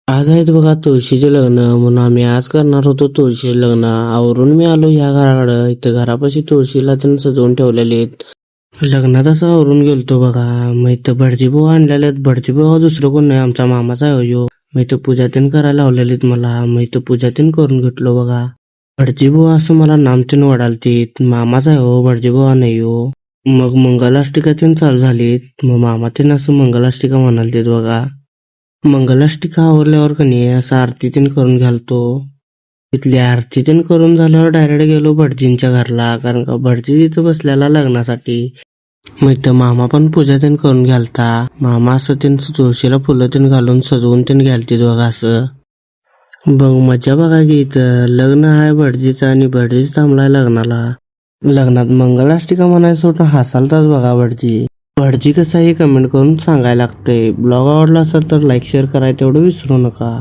आज आहेत बघा तुळशीचे लग्न म्हणून आम्ही आज करणार होतो तुळशीचे लग्न. आवरून मी आलो ह्या घराकडं. इथं घरापाशी तुळशीला त्यांनी सजवून ठेवलेले आहेत. लग्नात असं आवरून गेलतो बघा. मग इथं भटजी भाऊ आणलेले आहेत. भटजी भाऊ दुसरं कोण नाही, आमचा मामाचा आहे हो. मग इथं पूजा तीन करायला लावलेली आहेत मला. मग इथं पूजा तीन करून घेतलो बघा. भटजी भाऊ असं मला नाम तीन वडालतीत. मामाचा आहे हो, भटजी भाऊ नाही हो. मग मंगलाष्टिका तीन चालू झालीत. मग मामा तीन असं मंगलाष्टिका म्हणालतीत बघा. मंगलाष्टिका आवरल्यावर कणी असं आरती तीन करून घालतो. तिथली आरती तीन करून झाल्यावर डायरेक्ट गेलो भटजींच्या घरला, कारण का भटजी तिथं बसलेला लग्नासाठी. मग इथं मामा पण पूजा तीन करून घालता. मामा असं त्यांचं तुळशीला फुलं तीन घालून सजवून तीन घालतीत बघा असं. बघ मजा बघा की इथं लग्न आहे भटजीचं आणि भटजीच थांबलाय लग्नाला. लग्नात मंगलाष्टिका म्हणायचं सोडून हसालताच बघा भटजी. भटजी कसं आहे कमेंट करून सांगायला लागतंय. ब्लॉग आवडला असेल तर लाईक शेअर करायला तेवढं विसरू नका.